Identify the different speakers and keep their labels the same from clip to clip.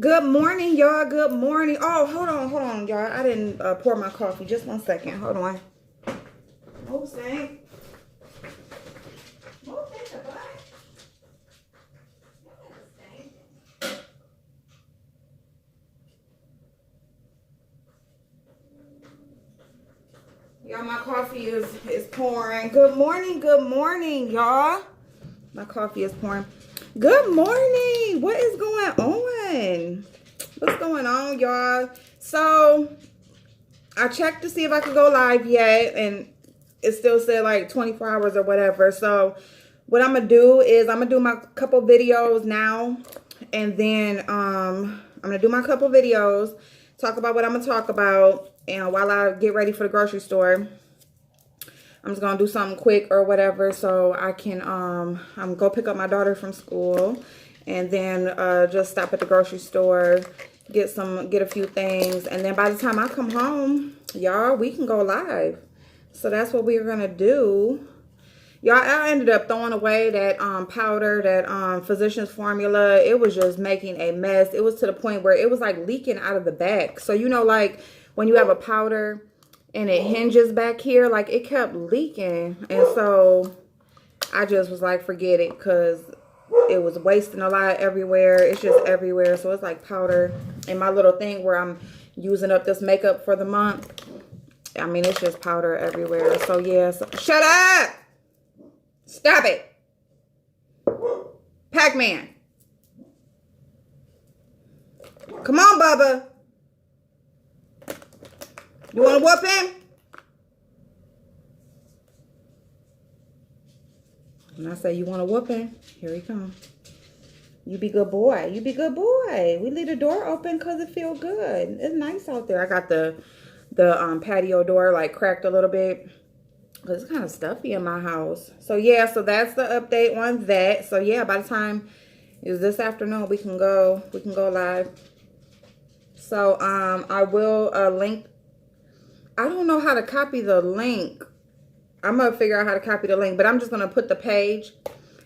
Speaker 1: Good morning, y'all. Good morning. Oh, hold on, y'all. I didn't pour my coffee. Just 1 second. Hold on. Move, Stank. Move, Stank, y'all, my coffee is pouring. Good morning, y'all. My coffee is pouring. Good morning. What is going on? What's going on, y'all? So I checked to see if I could go live yet, and it still said like 24 hours or whatever. So what I'm gonna do is I'm gonna do my couple videos now, and then I'm gonna do my couple videos, talk about what I'm gonna talk about, and while I get ready for the grocery store, I'm just gonna do something quick or whatever so I can I'm go pick up my daughter from school, and then just stop at the grocery store, get a few things, and then by the time I come home, y'all, we can go live. So that's what we're gonna do. Y'all, I ended up throwing away that powder, that Physicians Formula. It was just making a mess. It was to the point where it was like leaking out of the back. So you know, like when you have a powder and it hinges back here, like it kept leaking. And so I just was like, forget it, because it was wasting a lot everywhere. It's just everywhere. So it's like powder. And my little thing where I'm using up this makeup for the month, I mean, it's just powder everywhere. So yeah, shut up! Stop it! Pac-Man. Come on, Bubba. You want to whoop him? When I say you want to whoop him, here he comes. You be good boy. You be good boy. We leave the door open because it feel good. It's nice out there. I got the patio door like cracked a little bit because it's kind of stuffy in my house. So yeah, so that's the update on that. So yeah, by the time it's this afternoon, we can go live. So I will link. I don't know how to copy the link. I'm gonna figure out how to copy the link, but I'm just gonna put the page.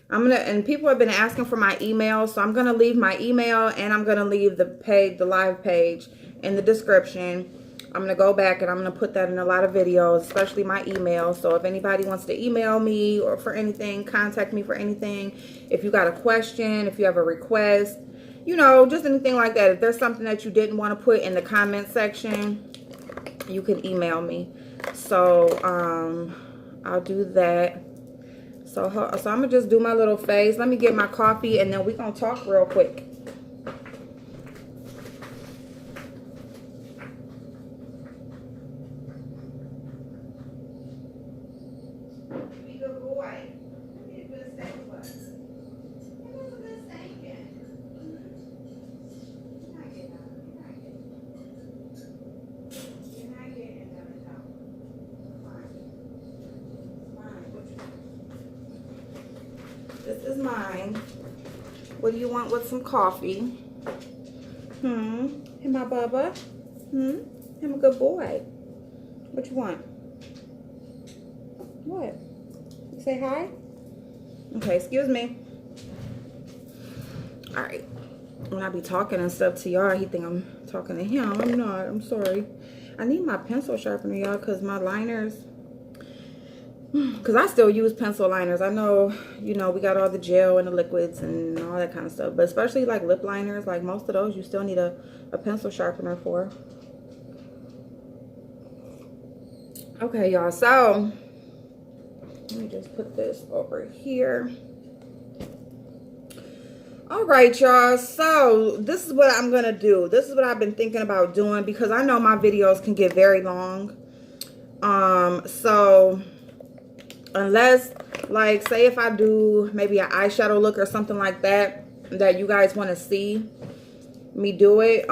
Speaker 1: And people have been asking for my email, so I'm gonna leave my email, and I'm gonna leave the live page in the description. I'm gonna go back and I'm gonna put that in a lot of videos, especially my email. So if anybody wants to email me or for anything, contact me for anything. If you got a question, if you have a request, you know, just anything like that. If there's something that you didn't want to put in the comment section, you can email me. So I'll do that. So I'm gonna just do my little face. Let me get my coffee, and then we're gonna talk real quick. Be a good boy. Be a good stank boy. You're a good stankin'. You're not getting out. You're not getting out. This is mine. What do you want with some coffee? Hey, my Bubba. I'm a good boy. What you want? What? You say hi? Okay, excuse me. All right. When I be talking and stuff to y'all, he think I'm talking to him. I'm not. I'm sorry. I need my pencil sharpener, y'all, because my liners... Because I still use pencil liners. I know, you know, we got all the gel and the liquids and all that kind of stuff. But especially like lip liners, like most of those, you still need a pencil sharpener for. Okay, y'all. So, let me just put this over here. All right, y'all. So, this is what I'm going to do. This is what I've been thinking about doing because I know my videos can get very long. So... unless, like, say if I do maybe an eyeshadow look or something like that you guys want to see me do it,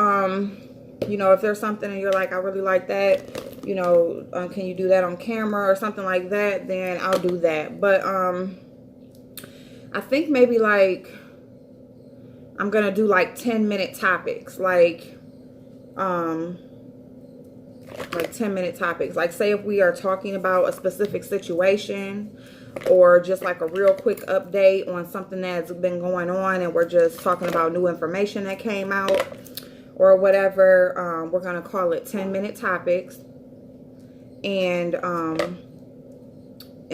Speaker 1: you know, if there's something and you're like, I really like that, you know, can you do that on camera or something like that, then I'll do that. But I think maybe like I'm gonna do like 10-minute topics, like 10-minute topics. Like, say if we are talking about a specific situation, or just like a real quick update on something that's been going on and we're just talking about new information that came out or whatever, we're going to call it 10-minute topics. And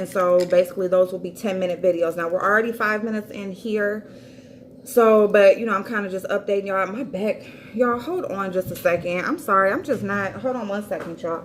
Speaker 1: so basically those will be 10-minute videos. Now we're already 5 minutes in here. So, but you know, I'm kind of just updating y'all. My back, y'all, hold on just a second. I'm sorry. I'm just not, hold on one second, y'all.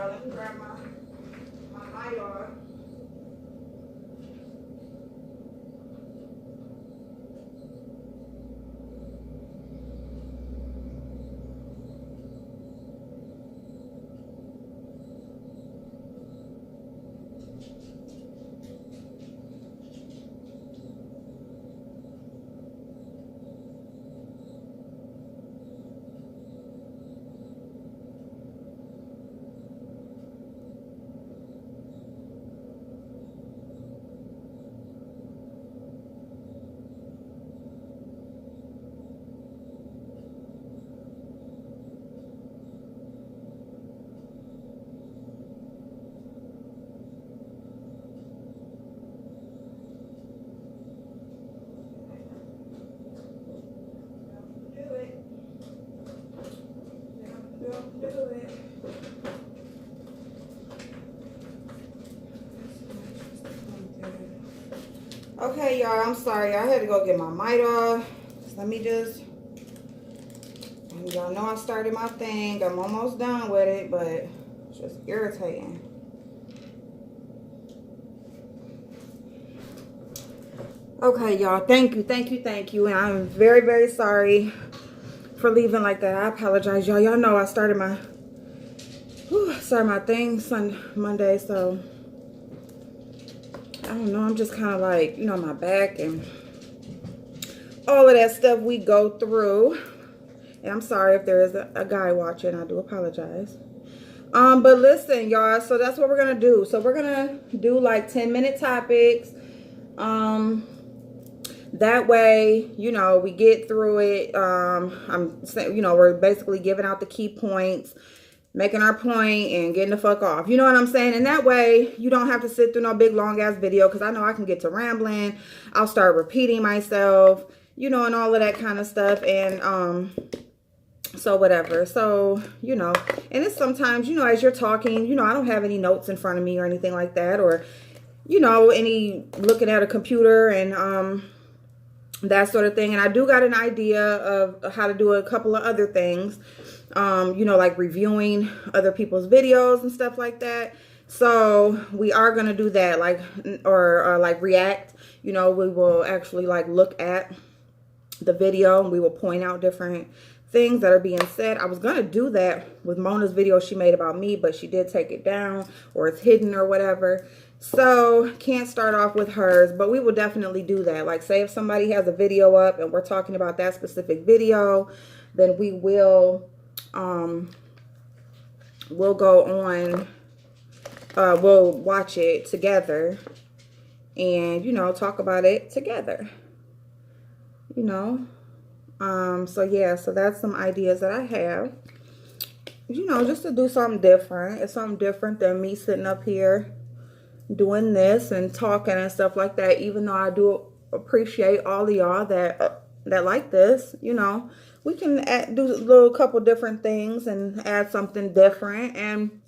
Speaker 1: Let me grab my light on. Okay, y'all, I'm sorry. I had to go get my mic off. Let me just, y'all know I started my thing. I'm almost done with it, but it's just irritating. Okay, y'all, thank you. And I'm very, very sorry for leaving like that. I apologize, y'all. Y'all know I started my thing Monday, so I don't know. I'm just kind of like, you know, my back and all of that stuff we go through. And I'm sorry if there is a guy watching. I do apologize. But listen, y'all, so that's what we're going to do. So we're going to do like 10-minute topics. That way, you know, we get through it. I'm saying, you know, we're basically giving out the key points, making our point and getting the fuck off. You know what I'm saying? And that way you don't have to sit through no big long ass video, because I know I can get to rambling. I'll start repeating myself, you know, and all of that kind of stuff. And so whatever. So, you know, and it's sometimes, you know, as you're talking, you know, I don't have any notes in front of me or anything like that, or, you know, any looking at a computer and that sort of thing. And I do got an idea of how to do a couple of other things. You know, like reviewing other people's videos and stuff like that. So we are going to do that, like, or like react, you know, we will actually like look at the video and we will point out different things that are being said. I was going to do that with Mona's video she made about me, but she did take it down, or it's hidden or whatever. So can't start off with hers, but we will definitely do that. Like, say if somebody has a video up and we're talking about that specific video, then we will we'll go on, we'll watch it together and, you know, talk about it together, you know. So yeah, so that's some ideas that I have, you know, just to do something different. It's something different than me sitting up here doing this and talking and stuff like that, even though I do appreciate all of y'all that like this. You know, we can do a little couple different things and add something different. And,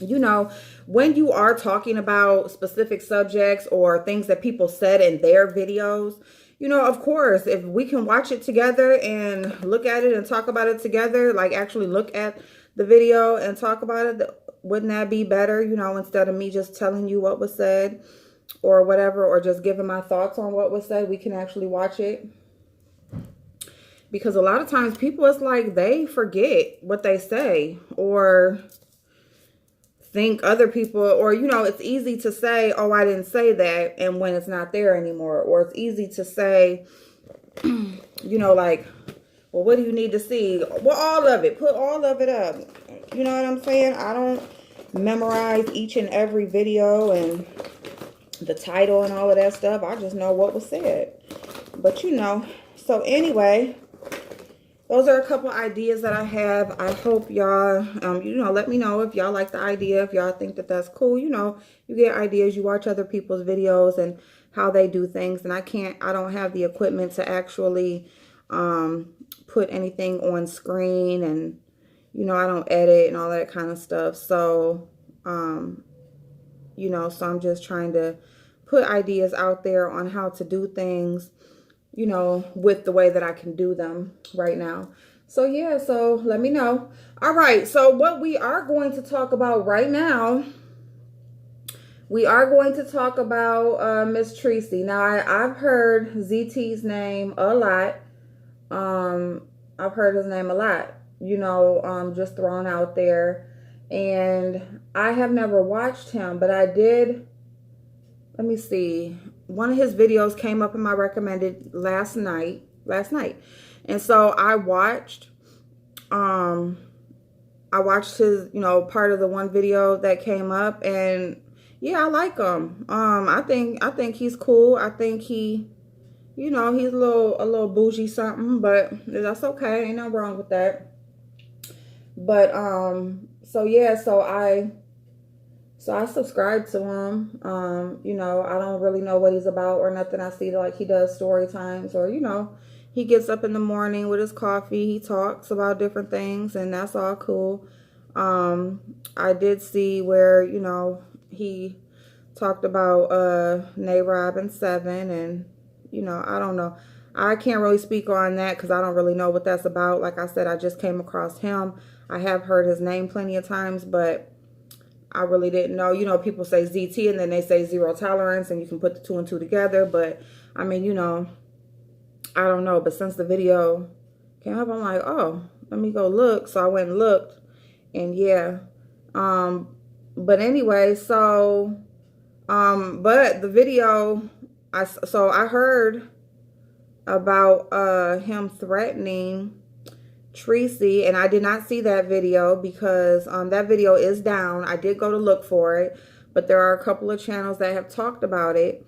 Speaker 1: you know, when you are talking about specific subjects or things that people said in their videos, you know, of course, if we can watch it together and look at it and talk about it together, like actually look at the video and talk about it, wouldn't that be better, you know, instead of me just telling you what was said or whatever, or just giving my thoughts on what was said? We can actually watch it. Because a lot of times people, it's like they forget what they say or think other people, or, you know, it's easy to say, oh, I didn't say that, and when it's not there anymore. Or it's easy to say, you know, like, well, what do you need to see? Well, all of it. Put all of it up. You know what I'm saying? I don't memorize each and every video and the title and all of that stuff. I just know what was said. But, you know, so anyway, those are a couple ideas that I have. I hope y'all, you know, let me know if y'all like the idea, if y'all think that that's cool. You know, you get ideas, you watch other people's videos and how they do things. And I don't have the equipment to actually put anything on screen. And, you know, I don't edit and all that kind of stuff. So, you know, so I'm just trying to put ideas out there on how to do things, you know, with the way that I can do them right now. So, yeah, so let me know. All right, so what we are going to talk about right now, we are going to talk about Miss Treecy. Now, I've heard ZT's name a lot. I've heard his name a lot, you know, just thrown out there. And I have never watched him, but I did, let me see. One of his videos came up in my recommended last night. And so I watched his, you know, part of the one video that came up, and yeah, I like him. I think he's cool. I think he, you know, he's a little bougie something, but that's okay. Ain't nothing wrong with that. But so yeah, so I subscribe to him. You know, I don't really know what he's about or nothing. I see like he does story times, or, you know, he gets up in the morning with his coffee. He talks about different things, and that's all cool. I did see where, you know, he talked about NAROB and 7, and, you know, I don't know. I can't really speak on that because I don't really know what that's about. Like I said, I just came across him. I have heard his name plenty of times, but I really didn't know. You know, people say ZT and then they say zero tolerance, and you can put the 2 and 2 together. But, I mean, you know, I don't know. But since the video came up, I'm like, oh, let me go look. So I went and looked, and yeah. But anyway, so, but the video, so I heard about him threatening Treecy, and I did not see that video because that video is down. I did go to look for it, but there are a couple of channels that have talked about it,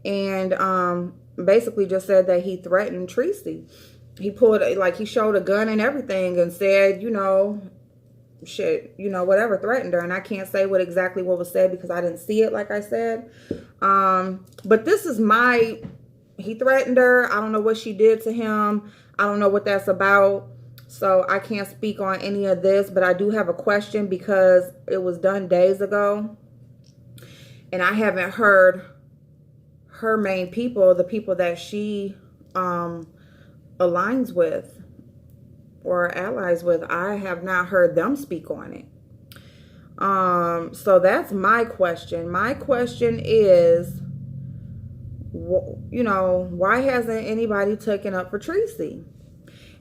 Speaker 1: and basically just said that he threatened Treecy. He pulled, like, he showed a gun and everything and said, you know, shit, you know, whatever, threatened her. And I can't say exactly what was said because I didn't see it, like I said. But this is he threatened her. I don't know what she did to him. I don't know what that's about. So I can't speak on any of this, but I do have a question because it was done days ago. And I haven't heard her main people, the people that she aligns with or allies with. I have not heard them speak on it. So that's my question. My question is, you know, why hasn't anybody taken up for Treecy?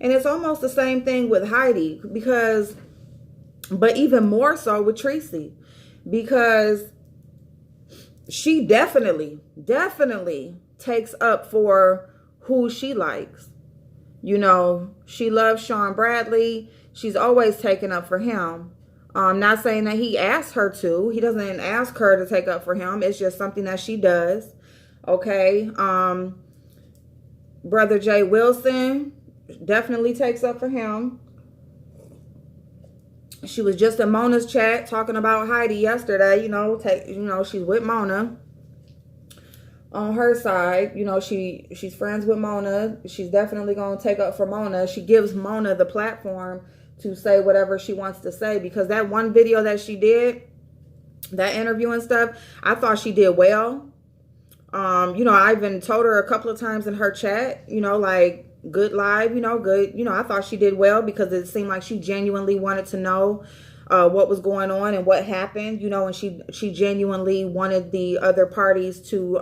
Speaker 1: And it's almost the same thing with Heidi, because, but even more so with Treecy, because she definitely takes up for who she likes. You know, she loves Sean Bradley. She's always taken up for him. Not saying that he asked her to. He doesn't ask her to take up for him. It's just something that she does. Okay. Brother Jay Wilson definitely takes up for him. She was just in Mona's chat talking about Heidi yesterday. You know, she's with Mona. On her side, you know, she's friends with Mona. She's definitely going to take up for Mona. She gives Mona the platform to say whatever she wants to say, because that one video that she did, that interview and stuff, I thought she did well. You know, I even told her a couple of times in her chat, you know, like, good live, you know, good. You know, I thought she did well because it seemed like she genuinely wanted to know what was going on and what happened, you know, and she genuinely wanted the other parties to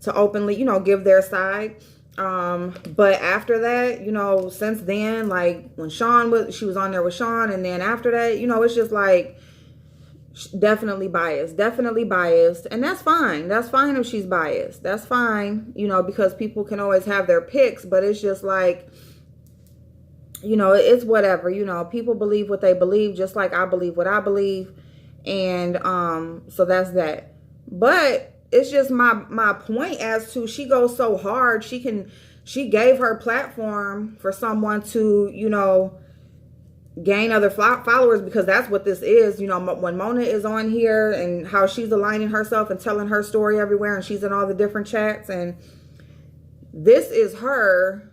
Speaker 1: openly, you know, give their side. But after that, you know, since then, like when she was on there with Sean, and then after that, you know, it's just like Definitely biased, definitely biased. And that's fine. That's fine if she's biased. That's fine, you know, because people can always have their picks, but it's just like, you know, it's whatever, you know, people believe what they believe, just like I believe what I believe. And so that's that. But it's just my point as to, she goes so hard. She gave her platform for someone to, you know, gain other followers, because that's what this is. You know, when Mona is on here and how she's aligning herself and telling her story everywhere, and she's in all the different chats, and this is her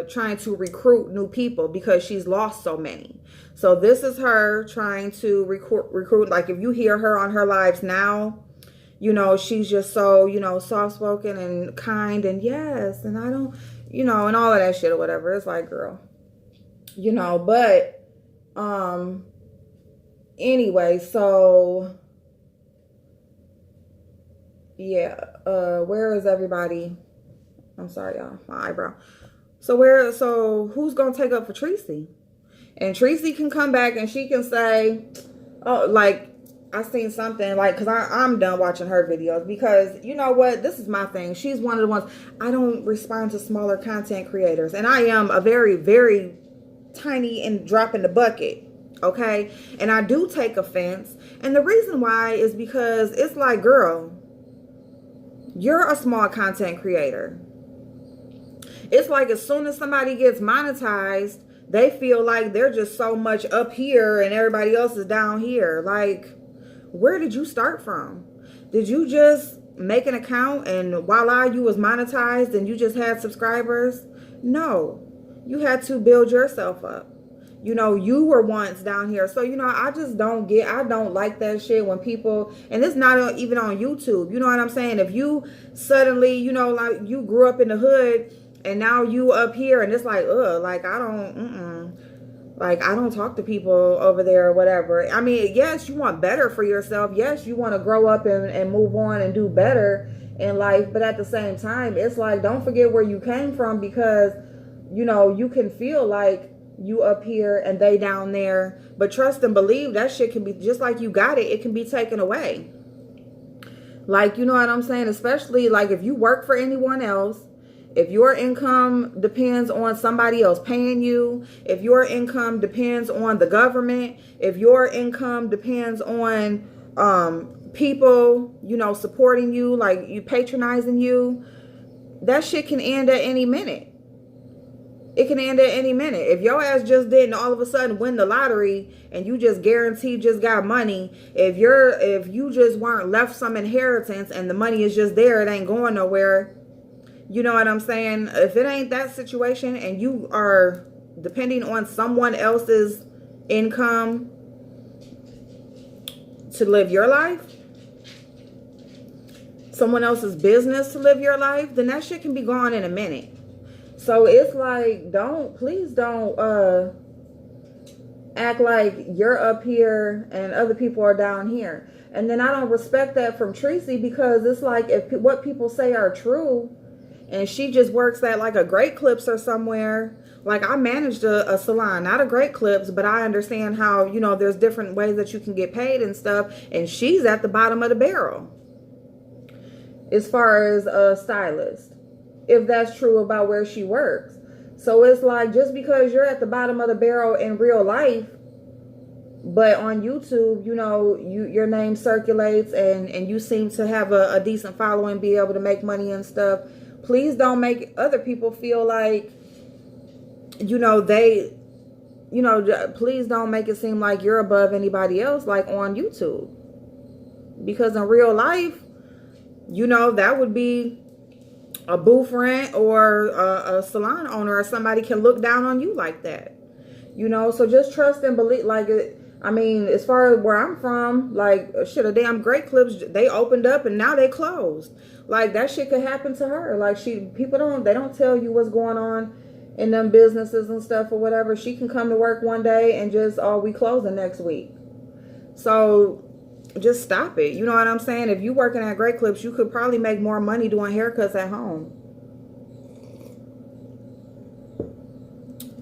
Speaker 1: trying to recruit new people because she's lost so many. So this is her trying to recruit. Like, if you hear her on her lives now, you know, she's just so, you know, soft-spoken and kind and yes, and I don't, you know, and all of that shit or whatever. It's like, girl, you know. But anyway, so yeah, where is everybody? I'm sorry, y'all, my eyebrow. So who's gonna take up for Treecy? And Treecy can come back and she can say, oh, like, I seen something, like, because I'm done watching her videos, because you know what, this is my thing. She's one of the ones, I don't respond to smaller content creators, and I am a very, very tiny and drop in the bucket, okay? And I do take offense, and the reason why is because it's like, girl, you're a small content creator. It's like, as soon as somebody gets monetized, they feel like they're just so much up here and everybody else is down here. Like, where did you start from? Did you just make an account and voila, you was monetized and you just had subscribers? No, you had to build yourself up. You know, you were once down here. So, you know, I just don't I don't like that shit when people, and it's not even on YouTube. You know what I'm saying? If you suddenly, you know, like, you grew up in the hood and now you up here and it's like, like, I don't, like, I don't talk to people over there or whatever. I mean, yes, you want better for yourself. Yes, you want to grow up and move on and do better in life. But at the same time, it's like, don't forget where you came from, because, you know, you can feel like you up here and they down there. But trust and believe, that shit can be, just like you got it, it can be taken away. Like, you know what I'm saying? Especially, like, if you work for anyone else, if your income depends on somebody else paying you, if your income depends on the government, if your income depends on people, you know, supporting you, like, you patronizing you, that shit can end at any minute. It can end at any minute. If your ass just didn't all of a sudden win the lottery and you just guaranteed just got money, if you just weren't left some inheritance and the money is just there, it ain't going nowhere. You know what I'm saying? If it ain't that situation and you are depending on someone else's income to live your life, someone else's business to live your life, then that shit can be gone in a minute. So it's like, please don't act like you're up here and other people are down here. And then I don't respect that from Treecy, because it's like, if what people say are true, and she just works at like a Great Clips or somewhere. Like, I managed a salon, not a Great Clips, but I understand how, you know, there's different ways that you can get paid and stuff. And she's at the bottom of the barrel as far as a stylist, if that's true about where she works. So it's like, just because you're at the bottom of the barrel in real life, but on YouTube, you know, your name circulates and you seem to have a decent following, be able to make money and stuff, please don't make other people feel like, you know, please don't make it seem like you're above anybody else, like on YouTube. Because in real life, you know, that would be a booth rent or a salon owner or somebody can look down on you like that. You know, so just trust and believe. Like, I mean, as far as where I'm from, like, shit, a damn Great Clips, they opened up and now they closed. Like, that shit could happen to her. Like, people don't tell you what's going on in them businesses and stuff or whatever. She can come to work one day and just, we close the next week. So just stop it. You know what I'm saying? If you working at Great Clips, you could probably make more money doing haircuts at home.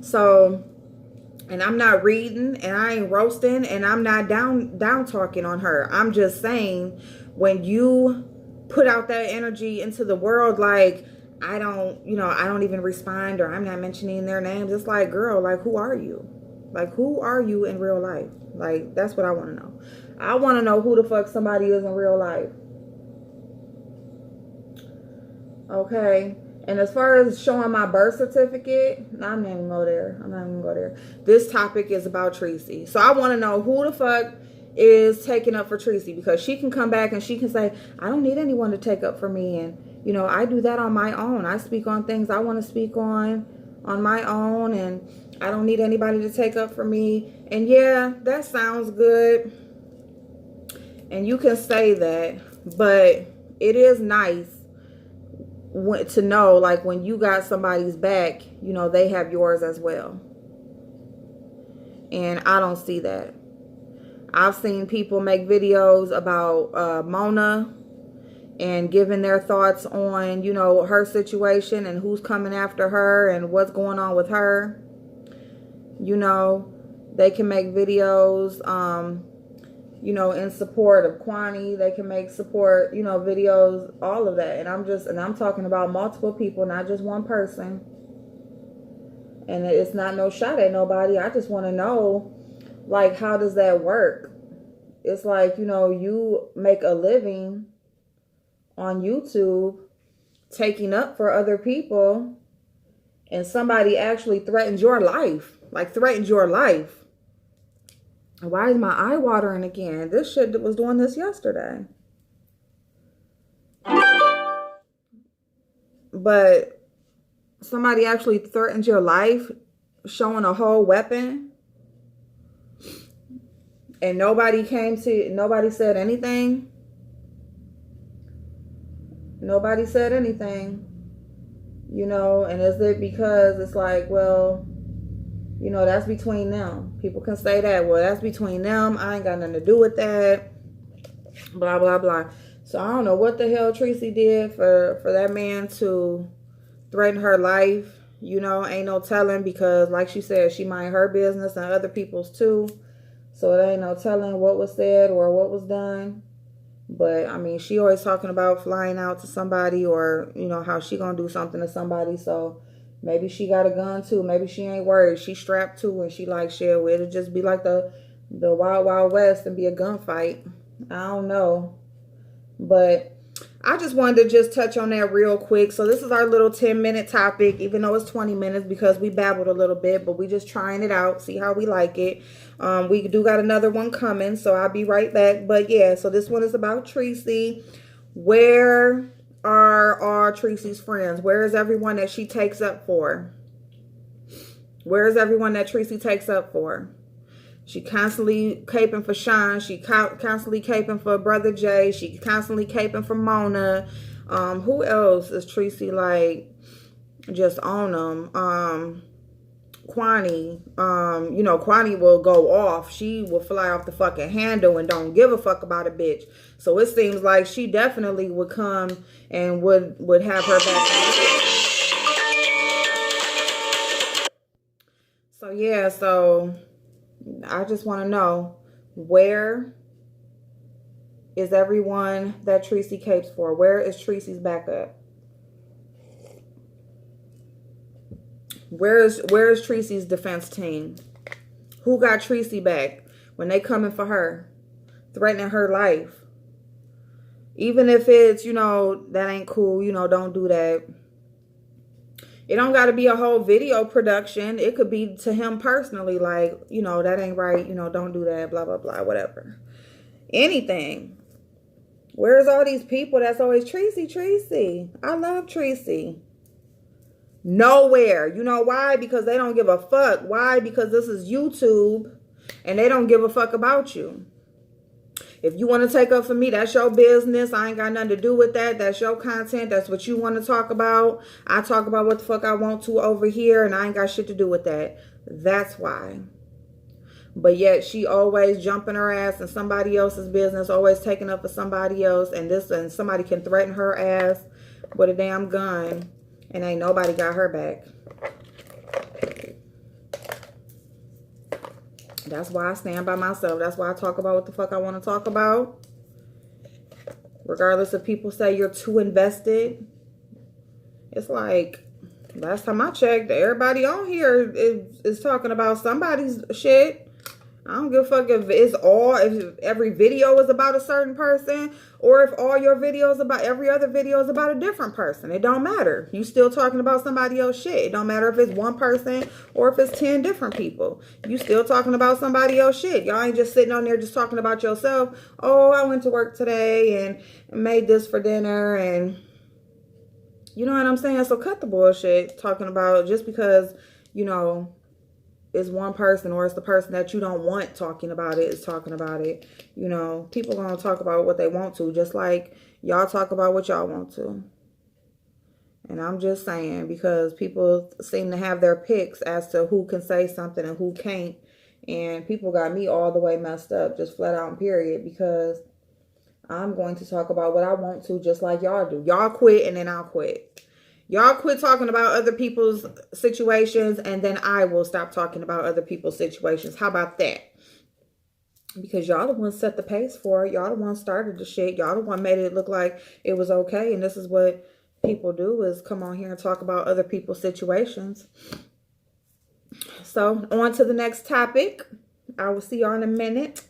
Speaker 1: So And I'm not reading and I ain't roasting and I'm not down talking on her. I'm just saying, when you put out that energy into the world, like, I don't even respond, or I'm not mentioning their names. It's like, girl, like, who are you? Like, who are you in real life? Like, that's what I want to know. I want to know who the fuck somebody is in real life. Okay. And as far as showing my birth certificate, I'm not even go there. I'm not even go there. This topic is about Treecy. So I want to know who the fuck is taking up for Treecy, because she can come back and she can say, I don't need anyone to take up for me. And, you know, I do that on my own. I speak on things I want to speak on my own. And I don't need anybody to take up for me. And yeah, that sounds good. And you can say that. But it is nice to know, like, when you got somebody's back, you know, they have yours as well. And I don't see that. I've seen people make videos about Mona and giving their thoughts on, you know, her situation and who's coming after her and what's going on with her. You know, they can make videos, you know, in support of Kwani. They can make support, you know, videos, all of that. And I'm talking about multiple people, not just one person. And it's not no shot at nobody. I just want to know, like, how does that work? It's like, you know, you make a living on YouTube taking up for other people, and somebody actually threatens your life. Like, threatens your life. Why is my eye watering again? This shit was doing this yesterday. But somebody actually threatens your life, showing a whole weapon, and nobody said anything. Nobody said anything. You know, and is it because it's like, well, you know, that's between them. People can say that. Well, that's between them. I ain't got nothing to do with that. Blah, blah, blah. So I don't know what the hell Treecy did for that man to threaten her life. You know, ain't no telling, because like she said, she mind her business and other people's too. So it ain't no telling what was said or what was done. But, I mean, she always talking about flying out to somebody, or, you know, how she gonna do something to somebody. So maybe she got a gun too. Maybe she ain't worried. She strapped too, and she like, shit, it'll just be like the Wild Wild West and be a gunfight. I don't know. But I just wanted to just touch on that real quick. So this is our little 10-minute topic, even though it's 20 minutes because we babbled a little bit, but we just trying it out, see how we like it. We do got another one coming, so I'll be right back. But yeah, so this one is about Treecy. Where are all Treecy's friends? Where is everyone that she takes up for? Where is everyone that Treecy takes up for? She constantly caping for Sean. She constantly caping for Brother Jay. She constantly caping for Mona. Who else is Treecy like just on them? Kwani. You know, Kwani will go off. She will fly off the fucking handle and don't give a fuck about a bitch. So it seems like she definitely would come and would have her back. So yeah, so I just want to know, where is everyone that Treecy capes for? Where is Treecy's backup? Where is Treecy's defense team? Who got Treecy back when they coming for her, threatening her life? Even if it's, you know, that ain't cool, you know, don't do that. It don't got to be a whole video production. It could be to him personally, like, you know, that ain't right. You know, don't do that, blah, blah, blah, whatever. Anything. Where's all these people that's always Treecy, Treecy? I love Treecy. Nowhere. You know why? Because they don't give a fuck. Why? Because this is YouTube and they don't give a fuck about you. If you want to take up for me, that's your business. I ain't got nothing to do with that. That's your content. That's what you want to talk about. I talk about what the fuck I want to over here, and I ain't got shit to do with that. That's why. But yet she always jumping her ass in somebody else's business, always taking up for somebody else, and somebody can threaten her ass with a damn gun, and ain't nobody got her back. That's why I stand by myself. That's why I talk about what the fuck I want to talk about. Regardless if people say you're too invested. It's like, last time I checked, everybody on here is talking about somebody's shit. I don't give a fuck if every video is about a certain person, or if all your videos about every other video is about a different person. It don't matter. You still talking about somebody else's shit. It don't matter if it's one person or if it's 10 different people. You still talking about somebody else's shit. Y'all ain't just sitting on there just talking about yourself. Oh, I went to work today and made this for dinner, and you know what I'm saying? So cut the bullshit talking about just because, you know, it's one person, or it's the person that you don't want talking about it is talking about it. You know, people gonna talk about what they want to, just like y'all talk about what y'all want to. And I'm just saying, because people seem to have their picks as to who can say something and who can't. And people got me all the way messed up, just flat out and period, because I'm going to talk about what I want to, just like y'all do. Y'all quit and then I'll quit. Y'all quit talking about other people's situations, and then I will stop talking about other people's situations. How about that? Because y'all the ones set the pace for it. Y'all the ones started the shit. Y'all the one made it look like it was okay. And this is what people do, is come on here and talk about other people's situations. So on to the next topic. I will see y'all in a minute.